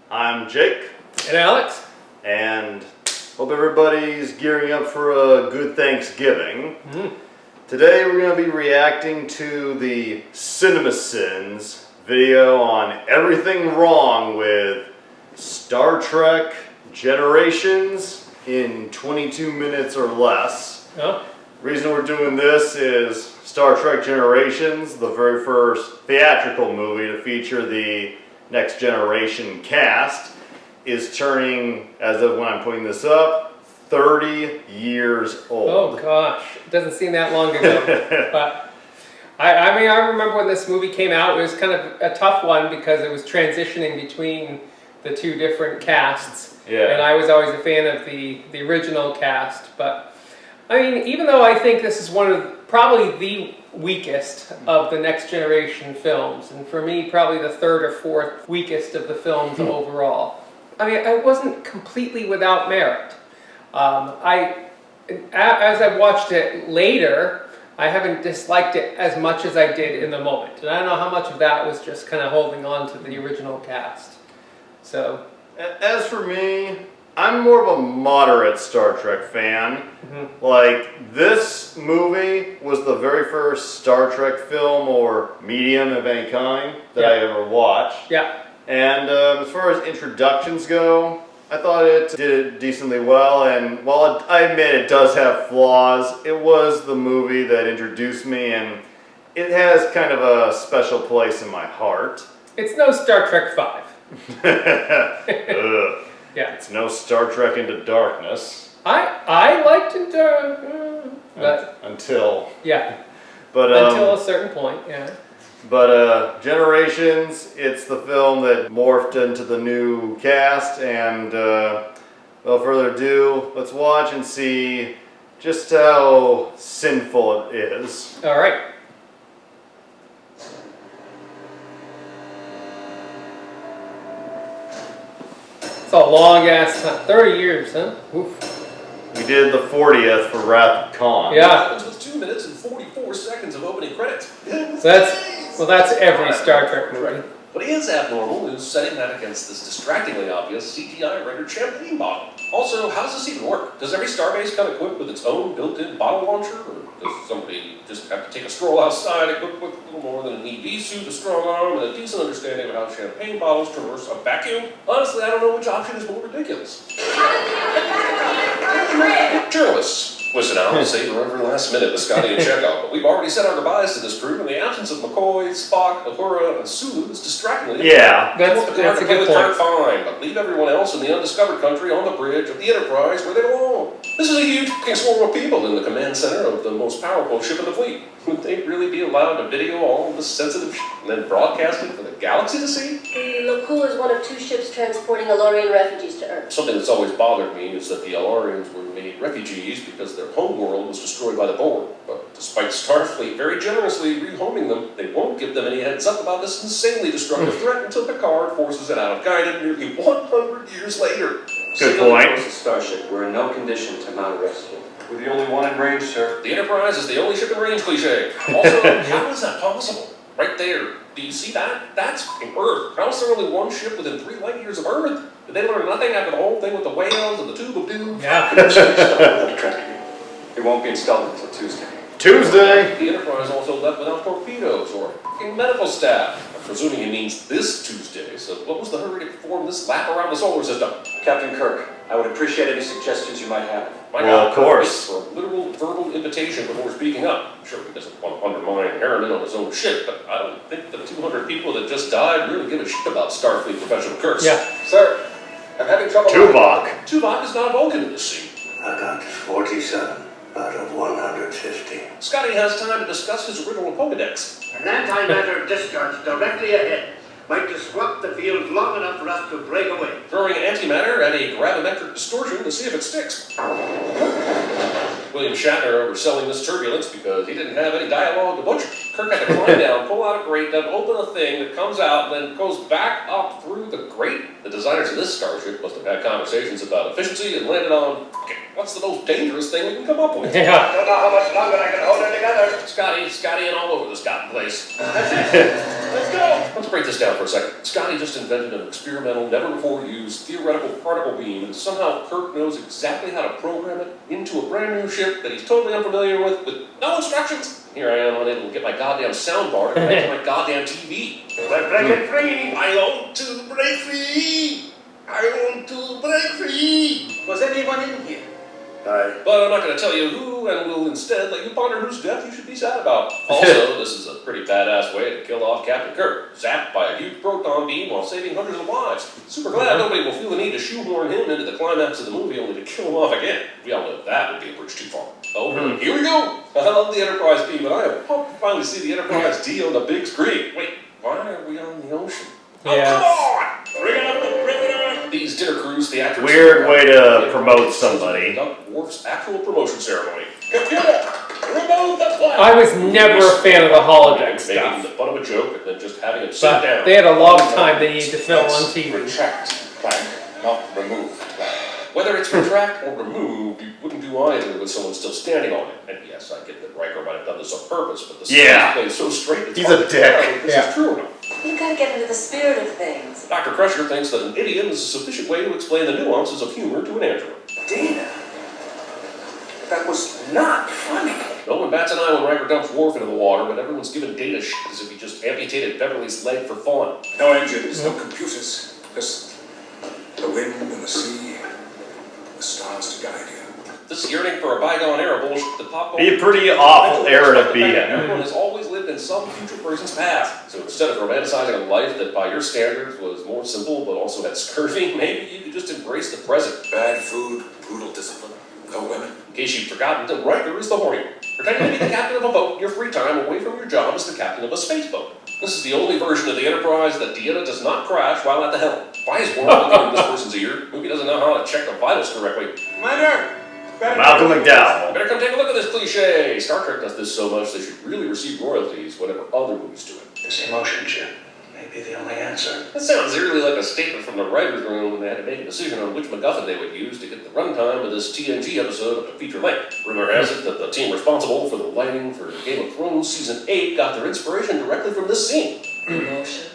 I'm Jake. And Alex. And hope everybody's gearing up for a good Thanksgiving. Today we're going to be reacting to the CinemaSins video on everything wrong with Star Trek Generations in 22 minutes or less. Reason we're doing this is Star Trek Generations, the very first theatrical movie to feature the Next Generation cast, is turning, as of when I'm putting this up, 30 years old. Oh gosh, it doesn't seem that long ago. But I mean, I remember when this movie came out, it was kind of a tough one because it was transitioning between the two different casts. Yeah. And I was always a fan of the original cast. But I mean, even though I think this is one of probably the weakest of the Next Generation films, and for me probably the third or fourth weakest of the films overall. I mean, it wasn't completely without merit. As I watched it later, I haven't disliked it as much as I did in the moment, and I don't know how much of that was just kind of holding on to the original cast. So, as for me, I'm more of a moderate Star Trek fan. Like, this movie was the very first Star Trek film or medium of any kind that I ever watched. Yeah. And as far as introductions go, I thought it did decently well. And while I admit it does have flaws, it was the movie that introduced me, and it has kind of a special place in my heart. It's no Star Trek 5. Yeah. It's no Star Trek Into Darkness. I liked it, but until until a certain point, yeah. But Generations, it's the film that morphed into the new cast, and without further ado, let's watch and see just how sinful it is. All right. It's a long ass time. 30 years, huh? Oof. We did the 40th for Wrath of Khan. Yeah. With 2 minutes and 44 seconds of opening credits. That's every Star Trek movie. What is abnormal is setting that against this distractingly obvious CGI rendered champagne bottle. Also, how does this even work? Does every starbase come equipped with its own built-in bottle launcher? Or does somebody just have to take a stroll outside equipped with a little more than an EV suit, a strong arm, and a decent understanding of how champagne bottles traverse a vacuum? Honestly, I don't know which option is more ridiculous. Journalists. Listen, I'll savor every last minute with Scotty and Chekhov, but we've already said our goodbyes to this crew, and the absence of McCoy, Spock, Uhura, and Sulu is distractingly. Yeah. That's a good point. Fine, but leave everyone else in the undiscovered country on the bridge of the Enterprise where they belong. This is a huge swarm of people in the command center of the most powerful ship in the fleet. Would they really be allowed to video all of this sensitive shit and then broadcast it for the galaxy to see? The Lakul is one of 2 ships transporting Alorian refugees to Earth. Something that's always bothered me is that the Alarians were made refugees because their homeworld was destroyed by the Borg. But despite Starfleet very generously rehoming them, they won't give them any heads up about this insanely destructive threat until Picard forces it out of Guinan nearly 100 years later. Good point. Starship, we're in no condition to mount a rescue. We're the only one in range, sir. The Enterprise is the only ship in range cliche. Also, how is that possible? Right there. Do you see that? That's Earth. How is there only one ship within 3 light years of Earth? Did they learn nothing after the whole thing with the whales and the tube of doom? Yeah. It won't be installed until Tuesday. Tuesday! The Enterprise also left without torpedoes or fucking medical staff. I'm presuming he means this Tuesday, so what was the hurry to perform this lap around the solar system? Captain Kirk, I would appreciate any suggestions you might have. Well, of course. For a literal verbal invitation before speaking up. I'm sure he doesn't want to undermine Harriman on his own ship, but I don't think the 200 people that just died really give a shit about Starfleet professional curse. Yeah. Sir, I'm having trouble. Tuvok. Tuvok is not a Vulcan in this scene. I got 47 out of 150. Scotty has time to discuss his original Pokedex. An antimatter discharge directly ahead might disrupt the field long enough for us to break away. Throwing antimatter at a gravimetric distortion to see if it sticks. William Shatner overselling this turbulence because he didn't have any dialogue to butcher. Kirk had to climb down, pull out a grate, then open a thing that comes out and then goes back up through the grate. The designers of this starship must have had conversations about efficiency and landed on, okay, what's the most dangerous thing we can come up with? Yeah. I don't know how much longer I can hold it together. together. Scotty, and all over the Scotty place. That's it. Let's go. Let's break this down for a second. Scotty just invented an experimental, never-before-used theoretical particle beam, and somehow Kirk knows exactly how to program it into a brand new ship that he's totally unfamiliar with no instructions. Here I am, unable to get my goddamn soundbar to connect to my goddamn TV. We're breaking free. I want to break free. I want to break free. Was anyone in here? But I'm not going to tell you who, and will instead let you ponder whose death you should be sad about. Also, this is a pretty badass way to kill off Captain Kirk, zapped by a huge proton beam while saving hundreds of lives. Super glad nobody will feel the need to shoehorn him into the climax of the movie only to kill him off again. We all know that would be a bridge too far. Oh, here we go! I love the Enterprise beam, but I am pumped to finally see the Enterprise D on the big screen. Wait, why are we on the ocean? Yeah. Oh, come on! Bring it up the perimeter! These dinner cruise theatrics... Weird way to promote somebody. Worf's actual promotion ceremony. Computer, remove the plaque! I was never a fan of the holodeck Making stuff. the butt of a joke and then just having him sit But down. they had a long time they needed to film on TV. Retract plank, not remove plank. Whether it's retract or remove, you wouldn't do either with someone still standing on it. And yes, I get that Riker might have done this on purpose, but the Yeah. plays so straight it's He's hard a to tell dick. if this Yeah. is true or not. You gotta get into the spirit of things. Dr. Crusher thinks that an idiom is a sufficient way to explain the nuances of humor to an android. Dana, that was not funny. No one bats an eye when Riker dumps Worf into the water, but everyone's giving Data shit as if he just amputated Beverly's leg for fun. No engines, no computers, just the wind and the sea, the stars to guide you. This yearning for a bygone era bullshit, the pop Be a pretty awful era to be in. Everyone has always lived in some future person's past. So instead of romanticizing a life that by your standards was more simple but also had scurvy, maybe you could just embrace the present. Bad food, brutal discipline, no women. In case you've forgotten, that Riker is the horny one. Pretending to be the captain of a boat in your free time away from your job as the captain of a space boat. This is the only version of the Enterprise that Deanna does not crash while at the helm. Why is Worf looking in this person's ear? Movie doesn't know how to check the vitals correctly. Commander. Malcolm McDowell. Better come take a look at this cliche. Star Trek does this so much they should really receive royalties whenever other movies do it. This emotion chip may be the only answer. That sounds eerily like a statement from the writer's room when they had to make a decision on which MacGuffin they would use to get the runtime of this TNG episode up to feature length. Rumor has it that the team responsible for the lighting for Game of Thrones Season 8 got their inspiration directly from this scene. Emotion.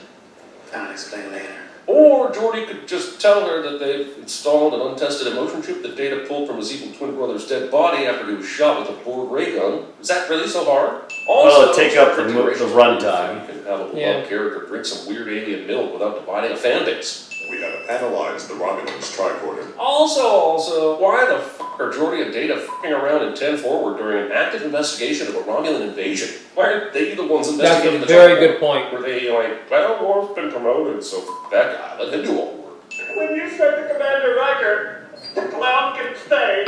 I'll explain later. Or Geordi could just tell her that they've installed an untested emotion chip that Data pulled from his evil twin brother's dead body after he was shot with a Borg ray gun. Is that really so hard? Well, take up the configurations runtime. You can have a beloved Yeah. character drink some weird alien milk without dividing a fan base. We have analyzed the Romulans' tricorder. Also, why the fuck are Geordi and Data fucking around in 10 Forward during an active investigation of a Romulan invasion? Why aren't they the ones That's investigating a the very tricorder? good point. Were they like, well, Worf's been promoted, so fuck that guy, let him do all the work. When you said to Commander Riker, the clown can stay,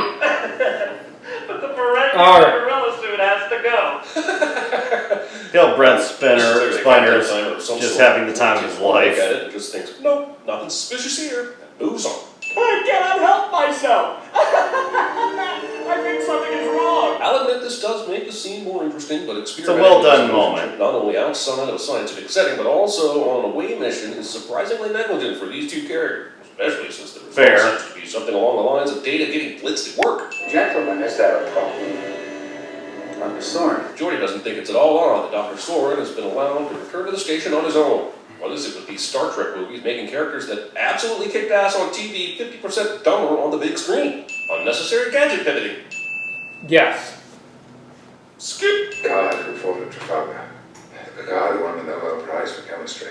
but the perennial All right. gorilla suit has to go. Hell, Brent Spinner's Some just sort. having the time of his Look life. at it and just thinks, nope, nothing suspicious here, and moves on. I cannot help myself. I think something is wrong. I'll admit this does make the scene more interesting, but a well-done moment. Not only outside of a scientific setting, but also on a away mission is surprisingly negligent for these two characters, especially since the result Fair. seems to be something along the lines of Data getting blitzed at work. Gentlemen, is there a problem? Dr. Soren. Geordi doesn't think it's at all odd that Dr. Soren has been allowed to return to the station on his own. What is it with these Star Trek movies making characters that absolutely kicked ass on TV 50% dumber on the big screen? Unnecessary gadget pivoting. Yes. Skip! Picard who fought at Trafalgar. The Picard who won the Nobel Prize for Chemistry.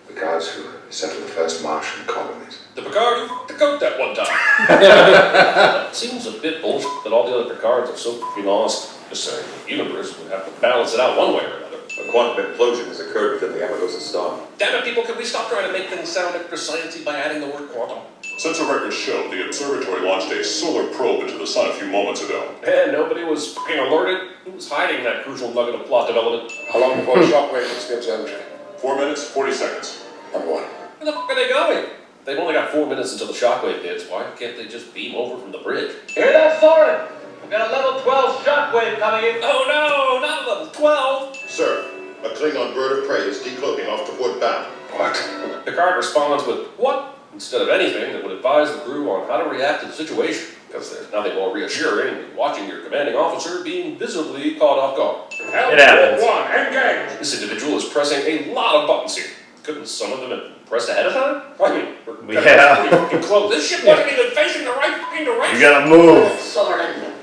The Picards who settled the first Martian colonies. The Picard who fucked the goat that one time. Seems a bit bullshit that all the other Picards are so fucking lost. Just saying, the universe would have to balance it out one way or another. A quantum implosion has occurred within the Amagosa star. Damn it, people, can we stop trying to make things sound extra sciencey by adding the word quantum? Since our records show, the observatory launched a solar probe into the sun a few moments ago. And nobody was fucking alerted. Who was hiding that crucial nugget of plot development? How long before shockwave hits the observatory? 4 minutes, 40 seconds. Number one. Where the fuck are they going? They've only got 4 minutes until the shockwave hits. Why can't they just beam over from the bridge? Hear that, Soren? We've got a level 12 shockwave coming in. Oh no, not level 12! Sir, a Klingon bird of prey is decloaking off to port bound. What? Picard responds with, what? Instead of anything that would advise the crew on how to react to the situation. Because there's nothing more reassuring than watching your commanding officer being visibly caught off guard. It happens. One, engage! This individual is pressing a lot of buttons here. Couldn't some of them have pressed ahead of time? I mean, we're Yeah. pretty fucking close. This ship wasn't even facing the right fucking direction. You gotta move. Soren,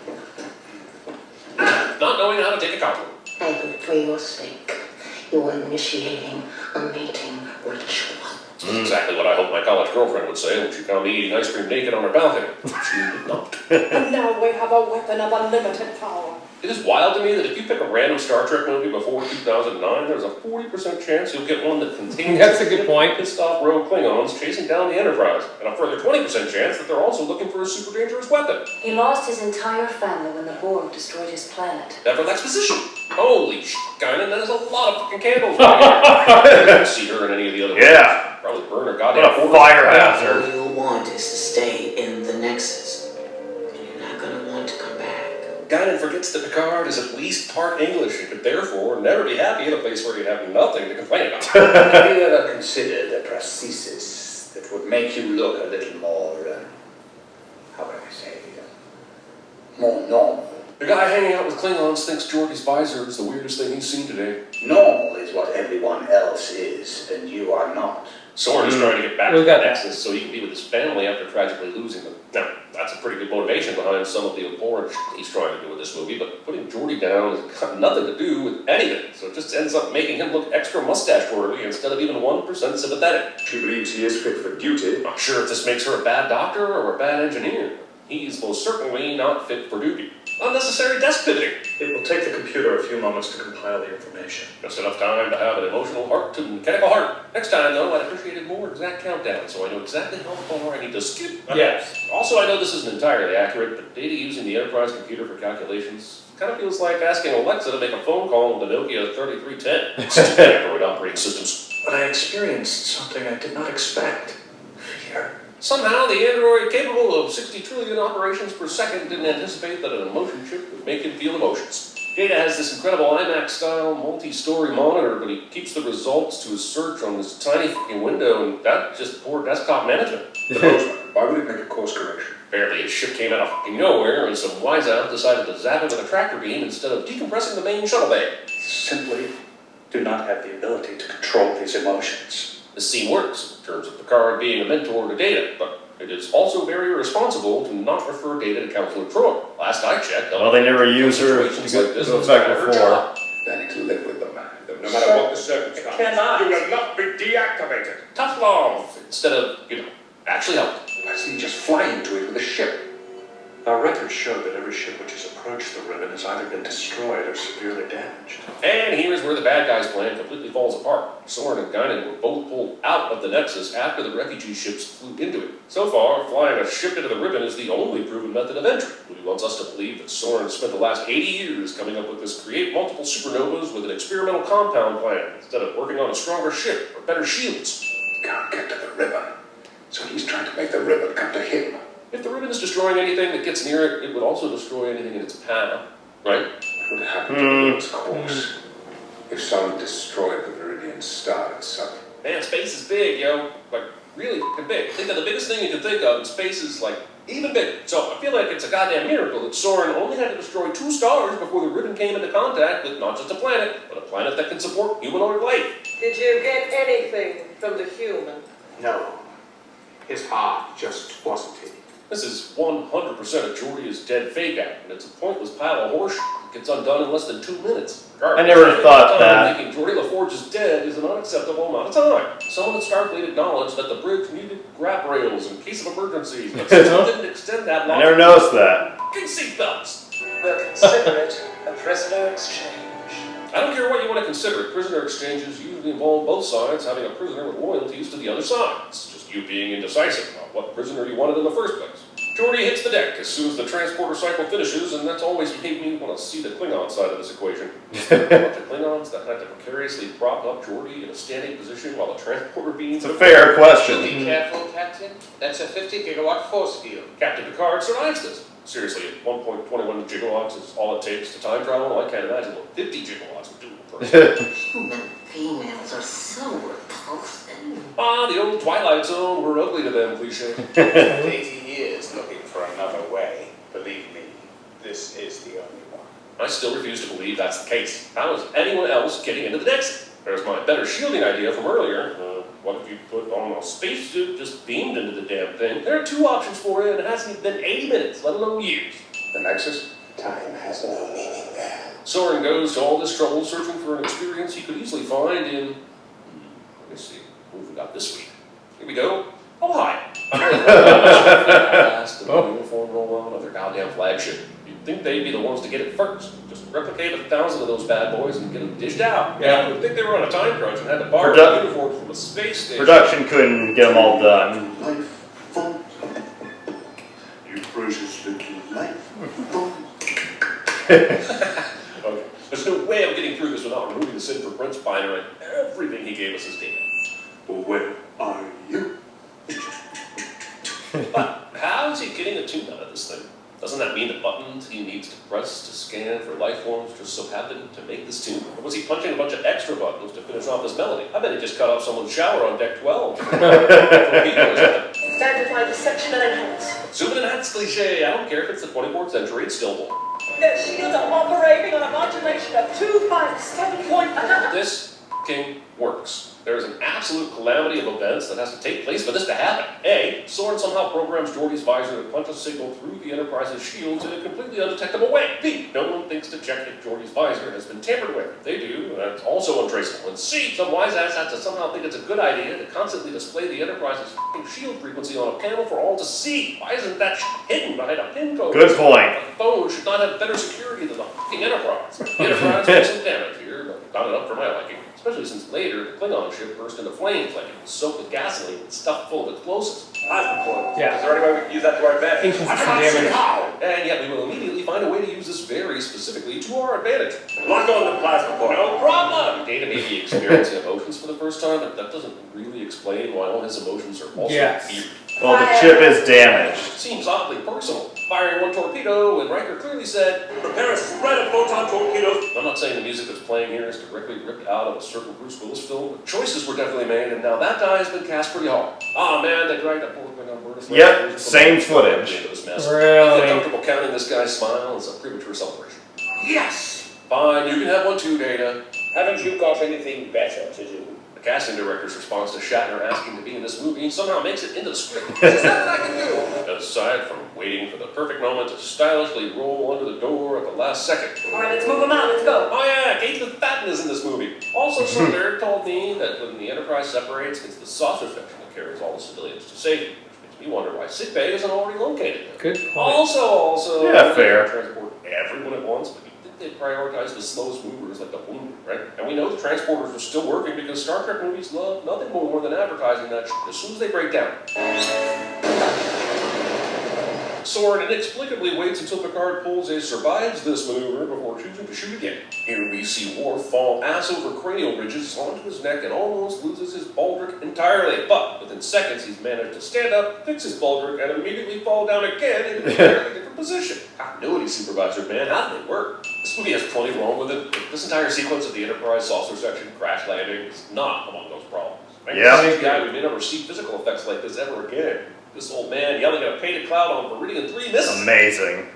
Not knowing how to take a compliment. I hope for your sake you are initiating a mating ritual. That's exactly what I hope my college girlfriend would say when she found me eating ice cream naked on her balcony. She did not. And now we have a weapon of unlimited power. It is wild to me that if you pick a random Star Trek movie before 2009, there's a 40% chance you'll get one that contains That's a good point. pissed off rogue Klingons chasing down the Enterprise, and a further 20% chance that they're also looking for a super dangerous weapon. he lost his entire family when the Borg destroyed his planet. That for exposition. Holy shit, Guinan, that is a lot of fucking candles right here. I don't see her in any of the other Yeah. movies. Probably burn her goddamn What a organs. fire hazard. All you want is to stay in the Nexus. You're not gonna want to come back. Guinan forgets that Picard is at least part English and could therefore never be happy in a place where you have nothing to complain about. Have you ever considered a prosthesis that would make you look a little more, how can I say, more normal? The guy hanging out with Klingons thinks Geordi's visor is the weirdest thing he's seen today. Normal is what everyone else is, and you are not. Soren is trying to get back We to got the that. Nexus so he can be with his family after tragically losing them. Now, that's a pretty good motivation behind some of the abhorrent shit he's trying to do with this movie, but putting Geordi down has got nothing to do with anything, so it just ends up making him look extra mustache-twirly instead of even 1% sympathetic. She believes he is fit for duty. I'm not sure if this makes her a bad doctor or a bad engineer. He's most certainly not fit for duty. Unnecessary desk pivoting. It will take the computer a few moments to compile the information. Just enough time to have an emotional heart to mechanical heart. Next time, though, I'd appreciate a more exact countdown so I know exactly how far I need to skip. Yes. Also, I know this isn't entirely accurate, but data using the Enterprise computer for calculations kind of feels like asking Alexa to make a phone call with the Nokia 3310. Stupid Android operating systems. But I experienced something I did not expect. Fear. Somehow, the android capable of 60 trillion operations per second didn't anticipate that an emotion chip would make him feel emotions. Data has this incredible IMAX-style multi-story monitor, but he keeps the results to his search on this tiny fucking window, and that's just poor desktop management. Why would it make a course correction? Apparently, his ship came out of fucking nowhere, and some wiseout decided to zap it with a tractor beam instead of decompressing the main shuttle bay. Simply do not have the ability to control these emotions. This scene works in terms of Picard being a mentor to Data, but it is also very irresponsible to not refer Data to Counselor Troy. Last I checked, Well, they never use her to situations get like this to was effect her before. job. Learning to live with them. No matter what the circumstances, cannot. you will not be deactivated. Tough love, instead of, actually help. Why doesn't he just fly into it with a ship? Our records show that every ship which has approached the ribbon has either been destroyed or severely damaged. And here's where the bad guy's plan completely falls apart. Soren and Guinan were both pulled out of the Nexus after the refugee ships flew into it. So far, flying a ship into the ribbon is the only proven method of entry. He wants us to believe that Soren spent the last 80 years coming up with this create multiple supernovas with an experimental compound plan, instead of working on a stronger ship or better shields. He can't get to the ribbon, so he's trying to make the ribbon come to him. If the ribbon is destroying anything that gets near it, it would also destroy anything in its path, right? What would happen to the ribbon's course if someone destroyed the Viridian star itself? Man, space is big, yo. Like, really fucking big. Think of the biggest thing you can think of, and space is, like, even bigger. So I feel like it's a goddamn miracle that Soren only had to destroy 2 stars before the ribbon came into contact with not just a planet, but a planet that can support humanoid life. Did you get anything from the human? No. His heart just wasn't it. This is 100% a Geordi is dead fake out, and it's a pointless pile of horseshit that gets undone in less than 2 minutes. I never thought that. Thinking Geordi LaForge is dead is an unacceptable amount of time. Someone at Starfleet acknowledged that the bridge needed grab rails in case of emergencies, but still didn't extend that long. I never noticed that. Fucking seatbelts! We'll consider it a prisoner exchange. I don't care what you want to consider it. Prisoner exchanges usually involve both sides having a prisoner with loyalties to the other side. It's just you being indecisive about what prisoner you wanted in the first place. Geordi hits the deck as soon as the transporter cycle finishes, and that's always made me want to see the Klingon side of this equation. A bunch of Klingons that had to precariously prop up Geordi in a standing position while the transporter beams... It's a fair question. Be careful, Captain. That's a 50-gigawatt force field. Captain Picard survives this. Seriously, at 1.21 gigawatts is all it takes to time travel. I can't imagine what 50 gigawatts would do to a person. Human females are so repulsive. The old Twilight Zone, we're ugly to them, cliche. 80 years looking for another way. this is the only one. I still refuse to believe that's the case. How is anyone else getting into the Nexus? There's my better shielding idea from earlier. What if you put on a spacesuit just beamed into the damn thing? There are two options for you, and it hasn't even been 80 minutes, let alone years. The Nexus? Time has no meaning there. Soren goes to all this trouble searching for an experience he could easily find in... Let me see, what have we got this week? Here we go. Oh, hi. Last, the uniform roll on of their goddamn flagship. You'd think they'd be the ones to get it first. Just replicate 1,000 of those bad boys and get them dished out. Yeah. You'd think they were on a time crunch and had to borrow a uniform from a space station. Production couldn't get them all done. Life form. You precious little life form. Okay. There's no way I'm getting through this without removing the Sin for Prince Binder and everything he gave us as data. Where are you? But how is he getting a tune out of this thing? Doesn't that mean the buttons he needs to press to scan for life forms just so happen to make this tune? Or was he punching a bunch of extra buttons to finish off this melody? I bet he just cut off someone's shower on deck 12. Time to find a section and enhance. Zoom and enhance cliche. I don't care if it's the 24th century, it's still born. Their shields are operating on a modulation of 257.9. This king works. There is an absolute calamity of events that has to take place for this to happen. A, Soren somehow programs Geordi's visor to punch a signal through the Enterprise's shields in a completely undetectable way. B, no one thinks to check if Geordi's visor has been tampered with. If they do, that's also untraceable. And C, some wise ass has to somehow think it's a good idea to constantly display the Enterprise's f***ing shield frequency on a panel for all to see. Why isn't that hidden behind a pin code? Good point. The phone should not have better security than the f***ing Enterprise. The Enterprise took some damage here, but not enough for my liking. Especially since later, the Klingon ship burst into flames like it was soaked with gasoline and stuffed full of explosives. Yeah. Is there any way we can use that to our advantage? Ancient damage. And yet we will immediately find a way to use this very specifically to our advantage. Lock on the plasma core. No problem! Data may be experiencing emotions for the first time, but that doesn't really explain why all his emotions are also weird. Well, the chip is damaged. Seems oddly personal. Firing one torpedo, and Riker clearly said, Prepare a spread of photon torpedoes. I'm not saying the music that's playing here is directly ripped out of a certain Bruce Willis film, but choices were definitely made, and now that die has been cast pretty hard. Ah, man, they dragged that poor thing on board. Yep, same footage. Really? I'm comfortable counting this guy's smile as a premature celebration. Yes! Fine, you can have one too, Data. Haven't you got anything better to do? The casting director's response to Shatner asking to be in this movie somehow makes it into the script. Is that what I can do? Aside from waiting for the perfect moment to stylishly roll under the door at the last second. All right, let's move them out. Let's go. Oh yeah, Kate McFadden is in this movie. Also, some nerd told me that when the Enterprise separates, it's the saucer section that carries all the civilians to safety, which makes me wonder why sickbay isn't already located there. Good point. Also, Yeah, fair. Transport everyone at once, but you think they'd prioritize the slowest movers like the wounded, right? And we know the transporters are still working because Star Trek movies love nothing more than advertising that shit as soon as they break down. Soren inexplicably waits until Picard pulls a survives this maneuver before choosing to shoot again. Here we see Worf fall ass over cranial ridges onto his neck and almost loses his baldric entirely. But within seconds, he's managed to stand up, fix his baldric, and immediately fall down again in an entirely different position. Continuity supervisor, man, how did it work? This movie has plenty wrong with it. This entire sequence of the Enterprise saucer section crash landing is not among those problems. Yeah. We may never see physical effects like this ever again. This old man yelling at a painted cloud on Viridian 3 misses. Amazing.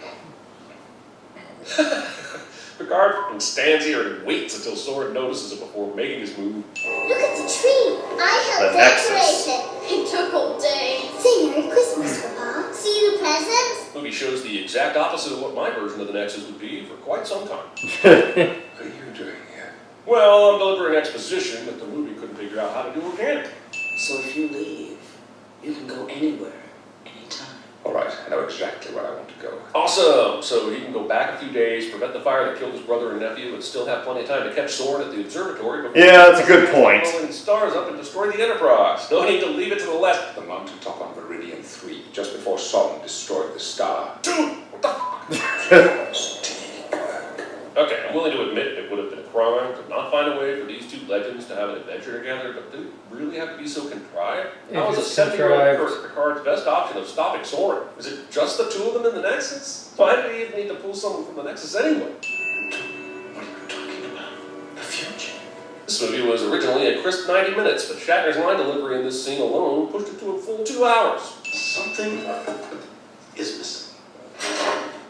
Picard fucking stands here and waits until Soren notices it before making his move. Look at the tree. I helped The Nexus. decorate it. It took all day. Say Merry Christmas, Papa. See the presents? The movie shows the exact opposite of what my version of the Nexus would be for quite some time. What are you doing here? Well, I'm delivering exposition that the movie couldn't figure out how to do organic. So if you leave, you can go anywhere, anytime. All right, I know exactly where I want to go. Awesome! So he can go back a few days, prevent the fire that killed his brother and nephew, and still have plenty of time to catch Soren at the observatory before Yeah, that's a good point. blowing stars up and destroy the Enterprise. No need to leave it to the left. The mountaintop on Viridian 3, just before Solomon destroyed the star. Dude, what the fuck? Okay, I'm willing to admit it would have been a crime to not find a way for these two legends to have an adventure together, but did it really have to be so contrived? How is a 7-year-old Picard's best option of stopping Soren? Is it just the two of them in the Nexus? Why do we even need to pull someone from the Nexus anyway? What are you talking about? The future? This movie was originally a crisp 90 minutes, but Shatner's line delivery in this scene alone pushed it to a full 2 hours. Something is missing.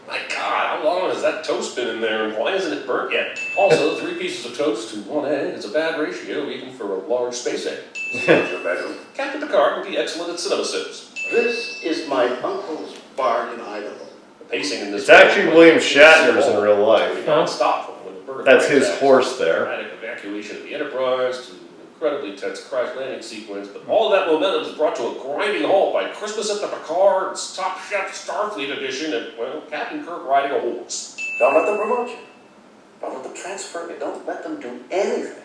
My God, how long that toast been in there, and why isn't it burnt yet? Also, 3 pieces of toast to 1 egg is a bad ratio, even for a large space egg. Your bedroom. Captain Picard would be excellent at CinemaSins. This is my uncle's barn in Idaho. The pacing in this. It's actually William Shatner's in real life. Non-stop. When the bird That's breaks his out, horse there. Dramatic evacuation of the Enterprise to an incredibly tense crash landing sequence, but all of that momentum is brought to a grinding halt by Christmas at the Picard's Top Chef Starfleet edition and, well, Captain Kirk riding a horse. Don't let them promote you. Don't let them transfer you. Don't let them do anything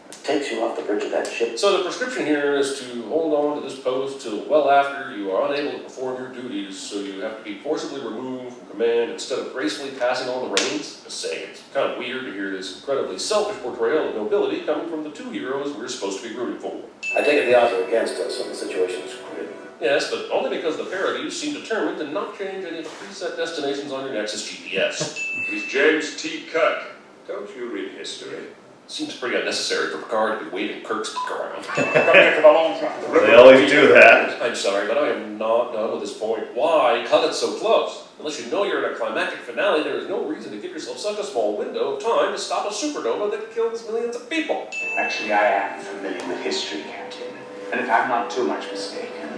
that takes you off the bridge of that ship. So the prescription here is to hold on to this post till well after you are unable to perform your duties, so you have to be forcibly removed from command instead of gracefully passing on the reins. Just saying, it's kind of weird to hear this incredibly selfish portrayal of nobility coming from the 2 heroes we're supposed to be rooting for. I take it the odds are against us and the situation is critical. Yes, but only because the pair of you seem determined to not change any of the preset destinations on your Nexus GPS. He's James T. Kirk. Don't you read history? Seems pretty unnecessary for Picard to be waving Kirk's dick around. They always do that. I'm sorry, but I am not done with this point. Why cut it so close? Unless you know you're in a climactic finale, there is no reason to give yourself such a small window of time to stop a supernova that kills millions of people. Actually, I am familiar with history, Captain. And if I'm not too much mistaken,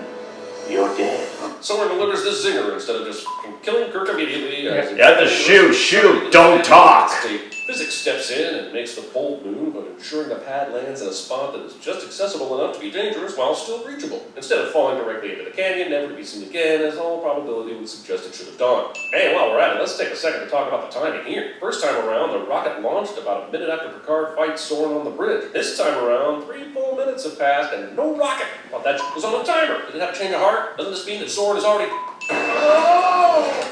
you're dead. Someone delivers this zinger instead of just killing Kirk immediately. You have to shoot, don't talk. Physics steps in and makes the bold move of ensuring the pad lands in a spot that is just accessible enough to be dangerous while still reachable, instead of falling directly into the canyon, never to be seen again, as all probability would suggest it should have done. Hey, while we're at it, let's take a second to talk about the timing here. First time around, the rocket launched about a minute after Picard fights Soren on the bridge. This time around, 3 full minutes have passed and no rocket. Well, that was on a timer. Did it have a change of heart? Doesn't this mean that Soren is already...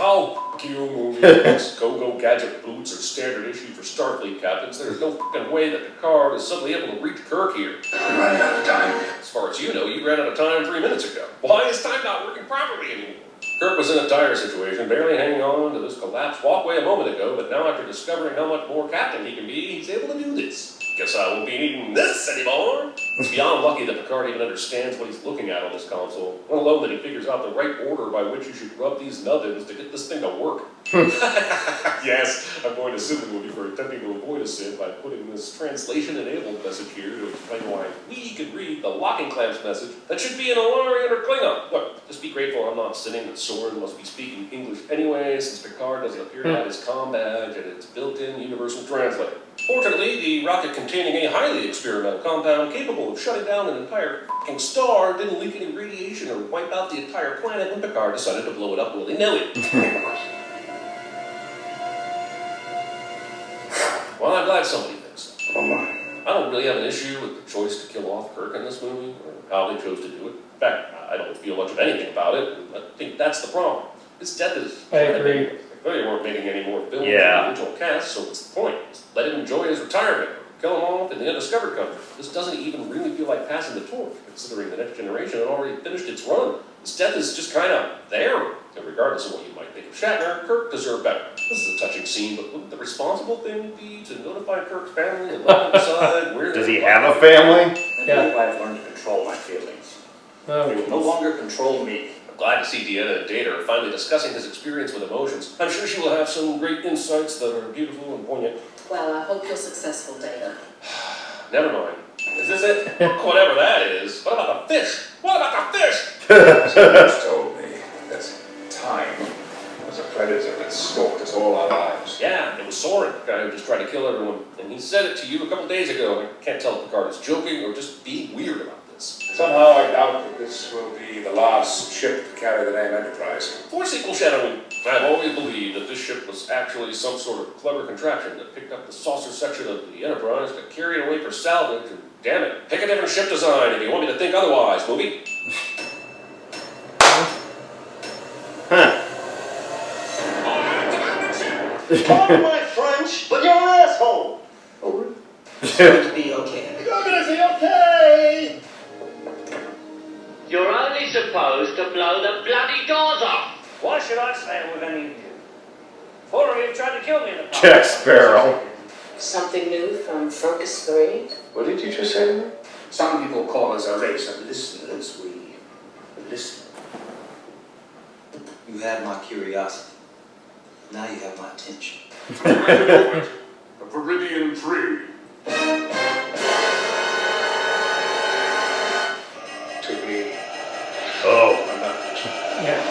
Oh, Q movies, go-go gadget boots are standard issue for Starfleet captains. There's no fucking way that Picard is suddenly able to reach Kirk here. I'm running out of time. As far as you know, you ran out of time 3 minutes ago. Why is time not working properly anymore? Kirk was in a dire situation, barely hanging on to this collapsed walkway a moment ago, but now after discovering how much more captain he can be, he's able to do this. Guess I won't be needing this anymore. It's beyond lucky that Picard even understands what he's looking at on this console, let alone that he figures out the right order by which you should rub these nubbins to get this thing to work. Yes, I'm going to sue the movie for attempting to avoid a sin by putting this translation-enabled message here to explain why we can read the locking clamps message that should be in Ilarian or Klingon. Look, just be grateful I'm not sinning that Soren must be speaking English anyway, since Picard doesn't appear to have his comm badge and its built-in universal translator. Fortunately, the rocket containing a highly experimental compound capable of shutting down an entire f***ing star didn't leak any radiation or wipe out the entire planet when Picard decided to blow it up willy-nilly. Well, I'm glad somebody thinks so. Oh my. I don't really have an issue with the choice to kill off Kirk in this movie, or how they chose to do it. In fact, I don't feel much of anything about it. I think that's the problem. His death is... I agree. They weren't making any more films Yeah. in the original cast, so what's the point? Just let him enjoy his retirement, or kill him off in the undiscovered country. This doesn't even really feel like passing the torch, considering the Next Generation had already finished its run. His death is just kind of there. And regardless of what you might think of Shatner, Kirk deserved better. This is a touching scene, but wouldn't the responsible thing be to notify Kirk's family and let him decide where... Does he have a family? I believe I've learned to control my feelings. Oh, They will no longer control me. I'm glad to see Deanna and Data are finally discussing his experience with emotions. I'm sure she will have some great insights that are beautiful and poignant. Well, I hope you're successful, Data. Never mind. Is this it? Whatever that is. What about the fish? What about the fish? Someone's told me that time was a predator that stalked us all our lives. Yeah, it was Soren, the guy who just tried to kill everyone. And he said it to you a couple days ago. I can't tell if Picard is joking or just being weird about this. Somehow I doubt that this will be the last ship to carry the name Enterprise. For sequel shadowing, I've always believed that this ship was actually some sort of clever contraption that picked up the saucer section of the Enterprise to carry it away for salvage, and damn it, pick a different ship design if you want me to think otherwise, movie. Huh. Pardon my French, but you're an asshole. Oh, it's going to be okay. You're gonna say okay. You're only supposed to blow the bloody doors off. Why should I stand with any of you? 4 of you tried to kill me in the past. Jack Sparrow. Something new from Focus 3? What did you just say to me? Some people call us a race of listeners. We listen. You had my curiosity. Now you have my attention. A Viridian tree. Took me Oh. a night. Yeah.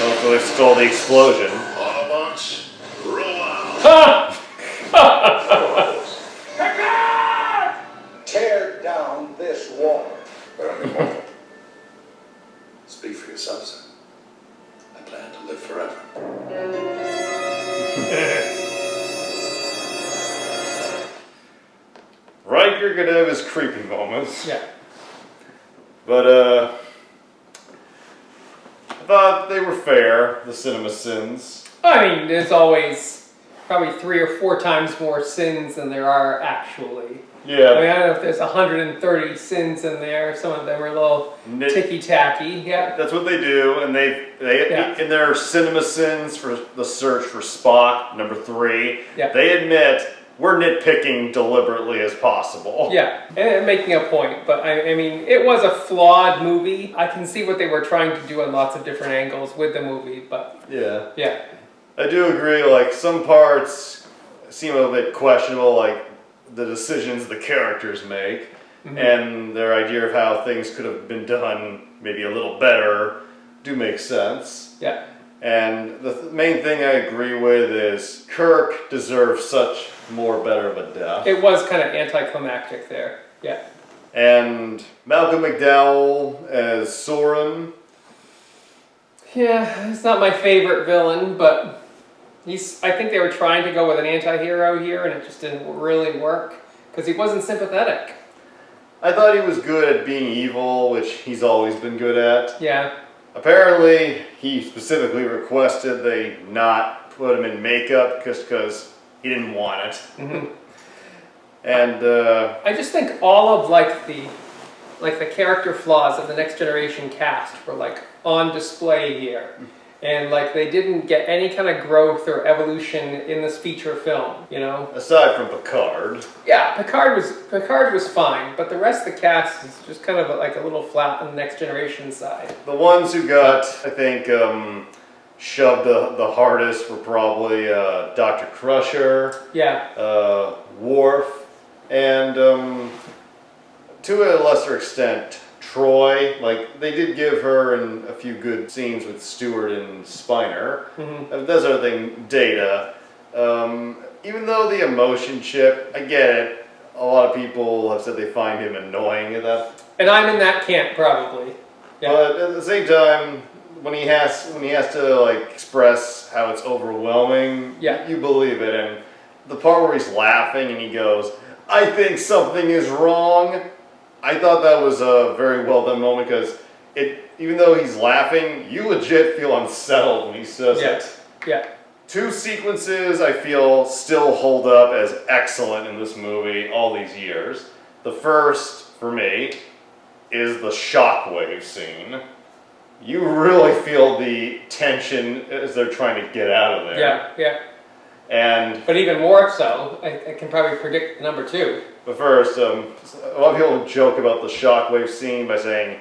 Oh, so they stole the explosion. Autobots, roll out. Tear down this wall. But I'm immortal. Speak for yourself, sir. I plan to live forever. Riker could have his creepy moments. Yeah. But, I thought they were fair, the CinemaSins. I mean, there's always probably 3 or 4 times more sins than there are actually. Yeah. I mean, I don't know if there's 130 sins in there. Some of them are a little ticky-tacky. Yeah. That's what they do, and they Yeah. in their CinemaSins for the search for Spock, number 3, Yeah. they admit we're nitpicking deliberately as possible. Yeah, and making a point, but I mean, it was a flawed movie. I can see what they were trying to do on lots of different angles with the movie, but yeah. I do agree, like, some parts seem a bit questionable, like the decisions the characters make, and their idea of how things could have been done maybe a little better do make sense. Yeah. And the main thing I agree with is Kirk deserves such better of a death. It was kind of anticlimactic there. Yeah. And Malcolm McDowell as Soren. Yeah, he's not my favorite villain, but I think they were trying to go with an anti-hero here, and it just didn't really work, because he wasn't sympathetic. I thought he was good at being evil, which he's always been good at. Yeah. Apparently, he specifically requested they not put him in makeup because he didn't want it. And I just think all of the character flaws of the Next Generation cast were like on display here, and like they didn't get any kind of growth or evolution in this feature film. You know, aside from Picard. Yeah, Picard was fine, but the rest of the cast is just kind of like a little flat on the Next Generation side. The ones who got, I think, shoved the hardest were probably Dr. Crusher, Worf, and to a lesser extent, Troy. Like, they did give her in a few good scenes with Stewart and Spiner. Those other things, Data. Even though the emotion chip, I get it. A lot of people have said they find him annoying at that. And I'm in that camp, probably. Yeah. But at the same time, when he has to like express how it's overwhelming, you believe it. And the part where he's laughing and he goes, "I think something is wrong," I thought that was a very well done moment, because even though he's laughing, you legit feel unsettled when he says it. Yeah. 2 sequences I feel still hold up as excellent in this movie all these years. The first, for me, is the shockwave scene. You really feel the tension as they're trying to get out of there. Yeah. But even more so, I can probably predict number 2. But first, a lot of people joke about the shockwave scene by saying,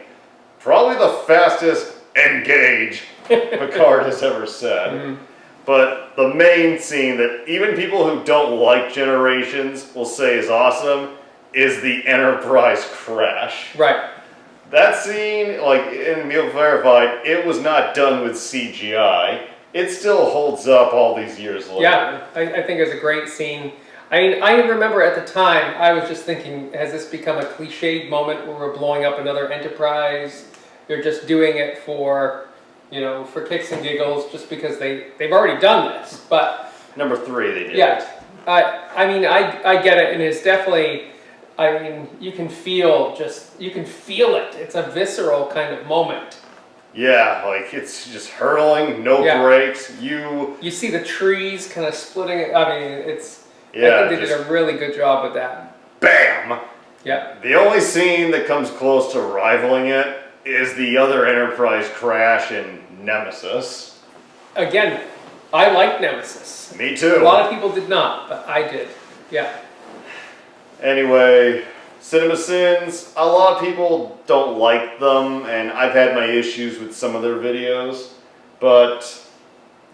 probably the fastest engage Picard has ever said. But the main scene that even people who don't like Generations will say is awesome is the Enterprise crash. Right. That scene, like in Meal Verified, it was not done with CGI. It still holds up all these years later. Yeah, I think it was a great scene. I mean, I remember at the time, I was just thinking, has this become a cliched moment where we're blowing up another Enterprise? They're just doing it for, you know, for kicks and giggles, just because they've already done this. But number 3, they did. Yeah, I mean, I get it, and it's definitely. I mean, you can feel it. It's a visceral kind of moment. Yeah, like it's just hurtling, no brakes. You see the trees kind of splitting. I mean, it's. Yeah, I think they did a really good job with that. Bam! Yeah. The only scene that comes close to rivaling it is the other Enterprise crash in Nemesis. Again, I like Nemesis. Me too. A lot of people did not, but I did. Yeah. Anyway, CinemaSins, a lot of people don't like them, and I've had my issues with some of their videos, but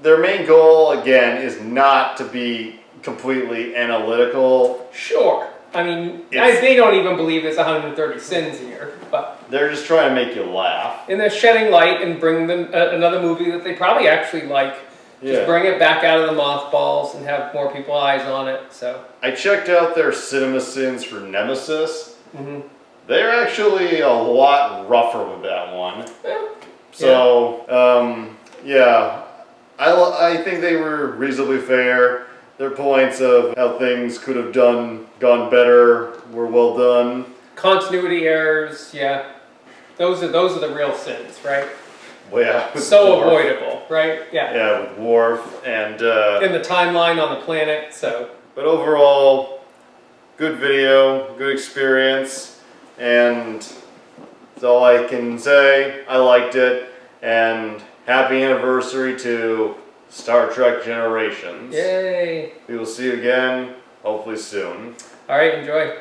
their main goal, again, is not to be completely analytical. Sure. I mean, they don't even believe there's 130 sins here, but they're just trying to make you laugh. And they're shedding light and bring them another movie that they probably actually like. Just bring it back out of the mothballs and have more people eyes on it. So I checked out their CinemaSins for Nemesis. Mm-hmm. They're actually a lot rougher with that one. Yeah. So I think they were reasonably fair. Their points of how things could have gone better were well done. Continuity errors, yeah. Those are the real sins, right? Well, yeah. So avoidable, right? Yeah. Yeah, with Worf and in the timeline on the planet, so. But overall, good video, good experience, and that's all I can say. I liked it, and happy anniversary to Star Trek Generations. Yay! We will see you again, hopefully soon. All right, enjoy.